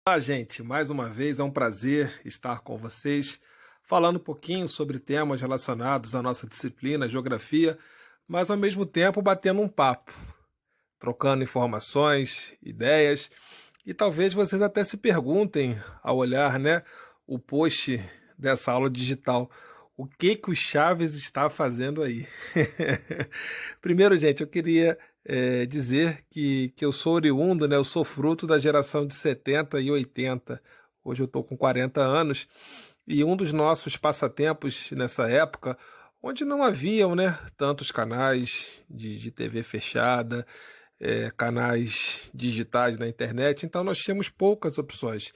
Olá, gente. Mais uma vez é um prazer estar com vocês, falando um pouquinho sobre temas relacionados à nossa disciplina, geografia, mas ao mesmo tempo batendo um papo, trocando informações, ideias, e talvez vocês até se perguntem ao olhar, o post dessa aula digital, o que que o Chaves está fazendo aí? Primeiro, gente, eu queria dizer que eu sou oriundo, eu sou fruto da geração de 70 e 80. Hoje eu estou com 40 anos e um dos nossos passatempos nessa época, onde não haviam tantos canais de TV fechada, canais digitais na internet, então nós tínhamos poucas opções.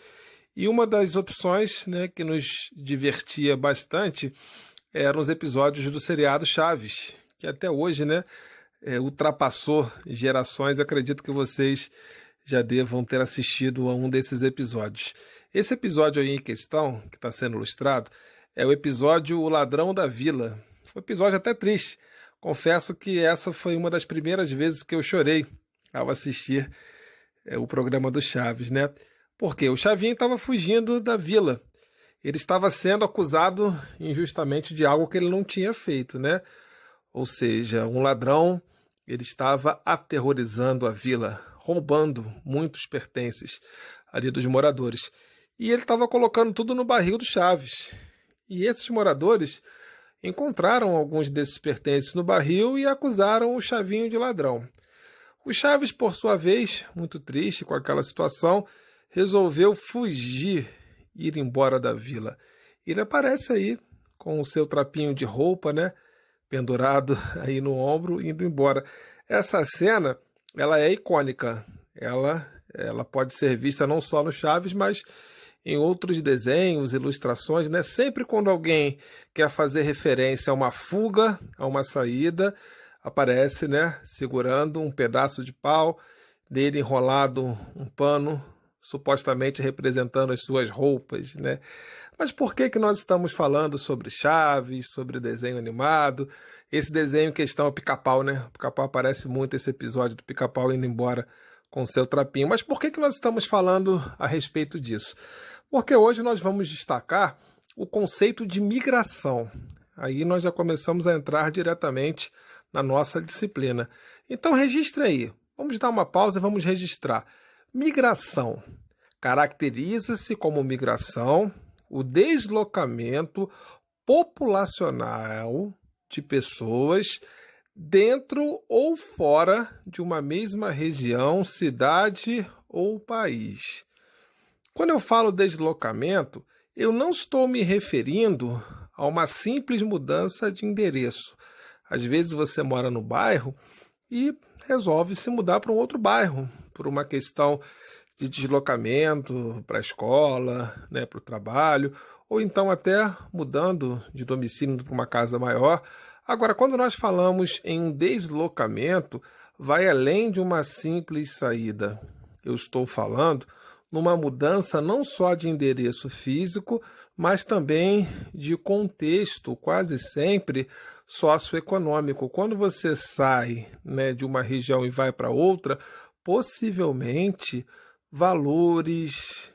E uma das opções que nos divertia bastante eram os episódios do seriado Chaves, que até hoje ultrapassou gerações. Acredito que vocês já devam ter assistido a um desses episódios. Esse episódio aí em questão, que está sendo ilustrado, é o episódio O Ladrão da Vila. Foi um episódio até triste. Confesso que essa foi uma das primeiras vezes que eu chorei ao assistir o programa do Chaves, Porque o Chavinho estava fugindo da vila. Ele estava sendo acusado injustamente de algo que ele não tinha feito, Ou seja, um ladrão, ele estava aterrorizando a vila, roubando muitos pertences ali dos moradores. E ele estava colocando tudo no barril do Chaves. E esses moradores encontraram alguns desses pertences no barril e acusaram o Chavinho de ladrão. O Chaves, por sua vez, muito triste com aquela situação, resolveu fugir, ir embora da vila. Ele aparece aí com o seu trapinho de roupa, pendurado aí no ombro, indo embora. Essa cena, ela é icônica. Ela pode ser vista não só no Chaves, mas em outros desenhos, ilustrações, Sempre quando alguém quer fazer referência a uma fuga, a uma saída, aparece, segurando um pedaço de pau, dele enrolado um pano, supostamente representando as suas roupas, Mas por que que nós estamos falando sobre Chaves, sobre desenho animado? Esse desenho em questão é o Pica-Pau, O Pica-Pau aparece muito esse episódio do Pica-Pau indo embora com seu trapinho. Mas por que que nós estamos falando a respeito disso? Porque hoje nós vamos destacar o conceito de migração. Aí nós já começamos a entrar diretamente na nossa disciplina. Então registre aí. Vamos dar uma pausa e vamos registrar. Migração caracteriza-se como migração o deslocamento populacional de pessoas dentro ou fora de uma mesma região, cidade ou país. Quando eu falo deslocamento, eu não estou me referindo a uma simples mudança de endereço. Às vezes você mora no bairro e resolve se mudar para um outro bairro, por uma questão de deslocamento para a escola, para o trabalho, ou então até mudando de domicílio para uma casa maior. Agora, quando nós falamos em um deslocamento, vai além de uma simples saída. Eu estou falando numa mudança não só de endereço físico, mas também de contexto, quase sempre socioeconômico. Quando você sai de uma região e vai para outra, possivelmente valores,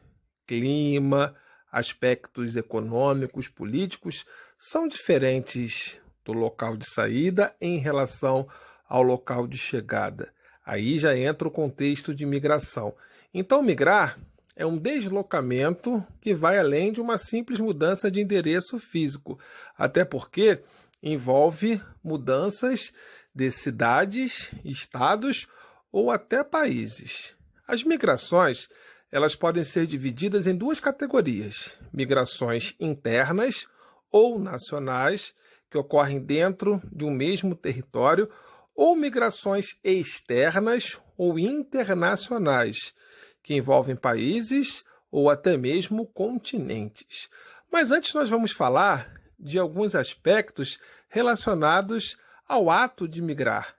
clima, aspectos econômicos, políticos são diferentes do local de saída em relação ao local de chegada. Aí já entra o contexto de migração. Então, migrar é um deslocamento que vai além de uma simples mudança de endereço físico, até porque envolve mudanças de cidades, estados ou até países. As migrações, elas podem ser divididas em duas categorias: migrações internas ou nacionais, que ocorrem dentro de um mesmo território, ou migrações externas ou internacionais, que envolvem países ou até mesmo continentes. Mas antes nós vamos falar de alguns aspectos relacionados ao ato de migrar.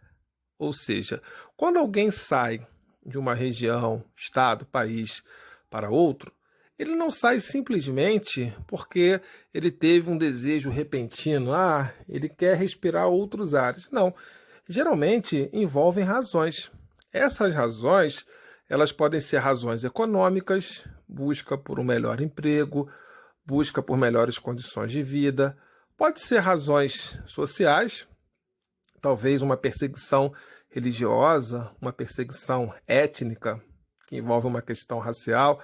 Ou seja, quando alguém sai de uma região, estado, país para outro, ele não sai simplesmente porque ele teve um desejo repentino, ele quer respirar outros ares. Não, geralmente envolvem razões. Essas razões, elas podem ser razões econômicas, busca por um melhor emprego, busca por melhores condições de vida. Pode ser razões sociais, talvez uma perseguição religiosa, uma perseguição étnica, que envolve uma questão racial,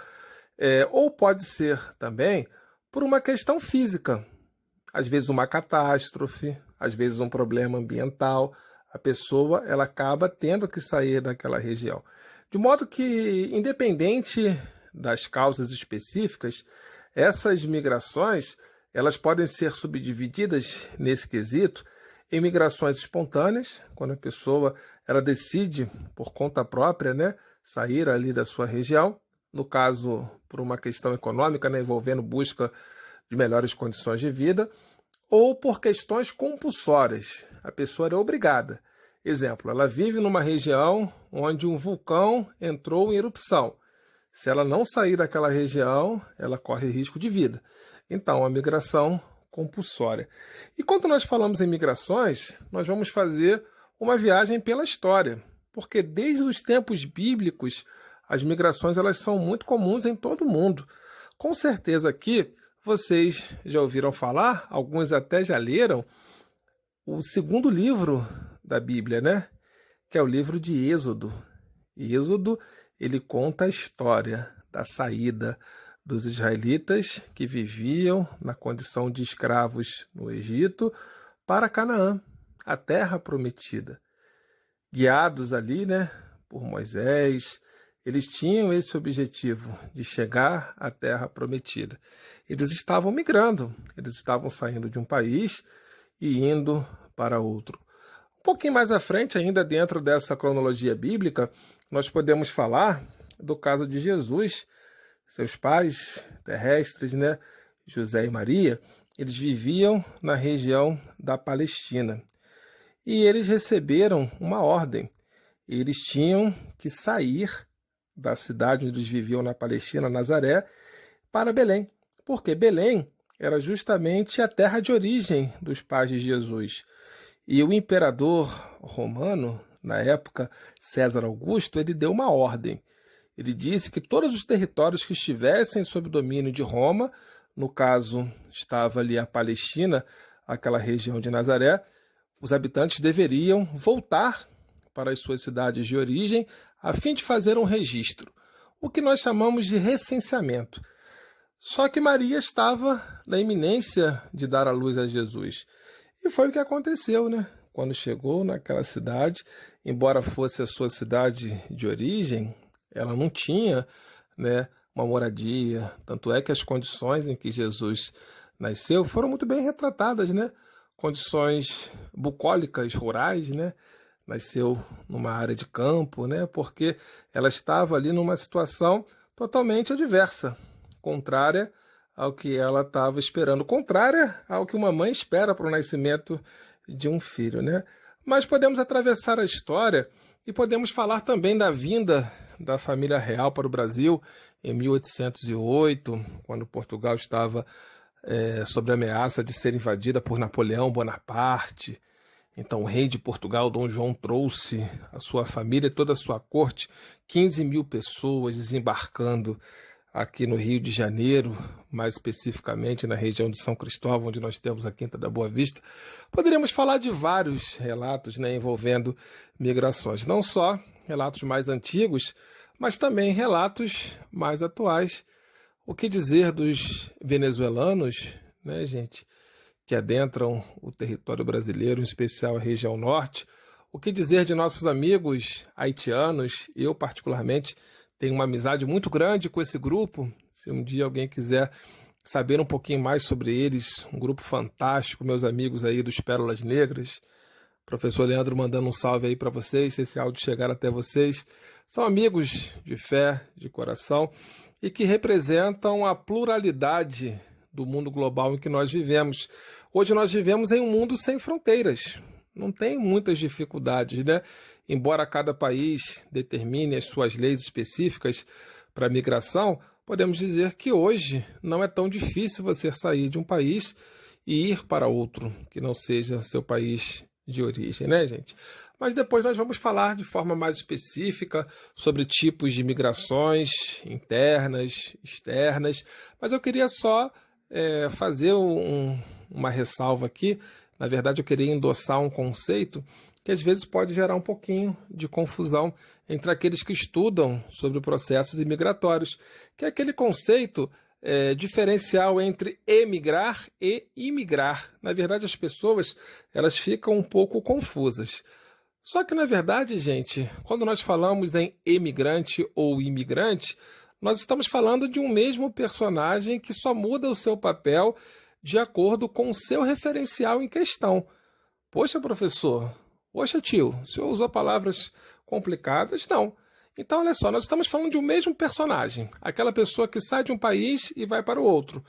ou pode ser também por uma questão física, às vezes uma catástrofe, às vezes um problema ambiental. A pessoa ela acaba tendo que sair daquela região. De modo que, independente das causas específicas, essas migrações elas podem ser subdivididas nesse quesito em migrações espontâneas, quando a pessoa ela decide por conta própria, né, sair ali da sua região, no caso por uma questão econômica, né, envolvendo busca de melhores condições de vida, ou por questões compulsórias. A pessoa é obrigada. Exemplo, ela vive numa região onde um vulcão entrou em erupção. Se ela não sair daquela região, ela corre risco de vida. Então, a migração compulsória. E quando nós falamos em migrações, nós vamos fazer uma viagem pela história, porque desde os tempos bíblicos, as migrações elas são muito comuns em todo o mundo. Com certeza aqui, vocês já ouviram falar, alguns até já leram, o segundo livro da Bíblia, né? Que é o livro de Êxodo. Êxodo, ele conta a história da saída dos israelitas que viviam na condição de escravos no Egito para Canaã, a terra prometida. Guiados ali, né, por Moisés, eles tinham esse objetivo de chegar à terra prometida. Eles estavam migrando, eles estavam saindo de um país e indo para outro. Um pouquinho mais à frente, ainda dentro dessa cronologia bíblica, nós podemos falar do caso de Jesus. Seus pais terrestres, né, José e Maria, eles viviam na região da Palestina. E eles receberam uma ordem. Eles tinham que sair da cidade onde eles viviam na Palestina, Nazaré, para Belém. Porque Belém era justamente a terra de origem dos pais de Jesus. E o imperador romano, na época, César Augusto, ele deu uma ordem. Ele disse que todos os territórios que estivessem sob o domínio de Roma, no caso estava ali a Palestina, aquela região de Nazaré, os habitantes deveriam voltar para as suas cidades de origem a fim de fazer um registro, o que nós chamamos de recenseamento. Só que Maria estava na iminência de dar à luz a Jesus. E foi o que aconteceu, né? Quando chegou naquela cidade, embora fosse a sua cidade de origem, ela não tinha, né, uma moradia. Tanto é que as condições em que Jesus nasceu foram muito bem retratadas, né? Condições bucólicas, rurais, né? Nasceu numa área de campo, né? Porque ela estava ali numa situação totalmente adversa, contrária ao que ela estava esperando, contrária ao que uma mãe espera para o nascimento de um filho, né? Mas podemos atravessar a história e podemos falar também da vinda da família real para o Brasil em 1808, quando Portugal estava sob a ameaça de ser invadida por Napoleão Bonaparte. Então o rei de Portugal, Dom João, trouxe a sua família e toda a sua corte, 15 mil pessoas desembarcando aqui no Rio de Janeiro, mais especificamente na região de São Cristóvão, onde nós temos a Quinta da Boa Vista. Poderíamos falar de vários relatos, né, envolvendo migrações, não só relatos mais antigos, mas também relatos mais atuais. O que dizer dos venezuelanos, né, gente, que adentram o território brasileiro, em especial a região norte? O que dizer de nossos amigos haitianos? Eu, particularmente, tenho uma amizade muito grande com esse grupo. Se um dia alguém quiser saber um pouquinho mais sobre eles, um grupo fantástico, meus amigos aí dos Pérolas Negras. Professor Leandro mandando um salve aí para vocês, se esse áudio chegar até vocês. São amigos de fé, de coração, e que representam a pluralidade do mundo global em que nós vivemos. Hoje nós vivemos em um mundo sem fronteiras. Não tem muitas dificuldades, né? Embora cada país determine as suas leis específicas para a migração, podemos dizer que hoje não é tão difícil você sair de um país e ir para outro, que não seja seu país de origem, né, gente? mas depois nós vamos falar de forma mais específica sobre tipos de migrações internas, externas, mas eu queria só fazer uma ressalva aqui. Na verdade, eu queria endossar um conceito que às vezes pode gerar um pouquinho de confusão entre aqueles que estudam sobre processos imigratórios, que é aquele conceito diferencial entre emigrar e imigrar. Na verdade, as pessoas elas ficam um pouco confusas. Só que, na verdade, gente, quando nós falamos em emigrante ou imigrante, nós estamos falando de um mesmo personagem que só muda o seu papel de acordo com o seu referencial em questão. Poxa, professor, poxa, tio, o senhor usou palavras complicadas? Não. Então, olha só, nós estamos falando de um mesmo personagem, aquela pessoa que sai de um país e vai para o outro.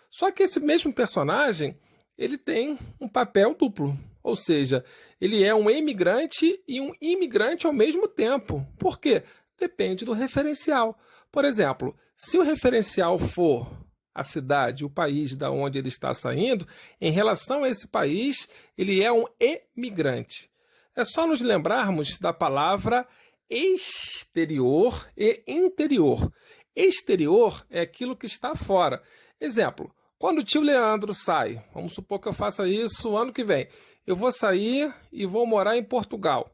Só que esse mesmo personagem, ele tem um papel duplo, ou seja, ele é um emigrante e um imigrante ao mesmo tempo. Por quê? Depende do referencial. Por exemplo, se o referencial for a cidade, o país da onde ele está saindo, em relação a esse país, ele é um emigrante. É só nos lembrarmos da palavra exterior e interior. Exterior é aquilo que está fora. Exemplo, quando o tio Leandro sai, vamos supor que eu faça isso ano que vem, eu vou sair e vou morar em Portugal.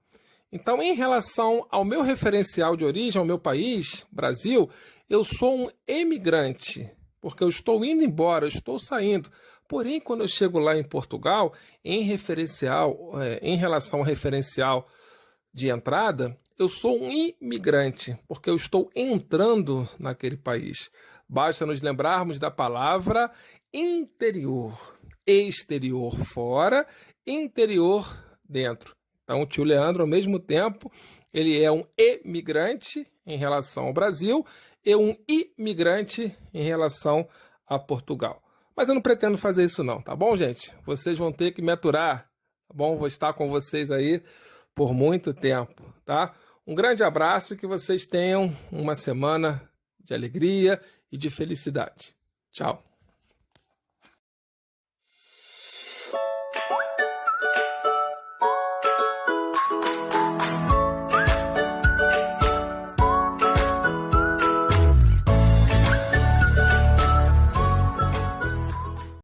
Então, em relação ao meu referencial de origem, ao meu país, Brasil, eu sou um emigrante, porque eu estou indo embora, eu estou saindo. Porém, quando eu chego lá em Portugal, em relação ao referencial de entrada, eu sou um imigrante, porque eu estou entrando naquele país. Basta nos lembrarmos da palavra interior. Exterior fora, interior dentro. Então, o tio Leandro, ao mesmo tempo, ele é um emigrante em relação ao Brasil e um imigrante em relação a Portugal. Mas eu não pretendo fazer isso não, tá bom, gente? Vocês vão ter que me aturar, tá bom? Vou estar com vocês aí por muito tempo, tá? Um grande abraço e que vocês tenham uma semana de alegria e de felicidade. Tchau!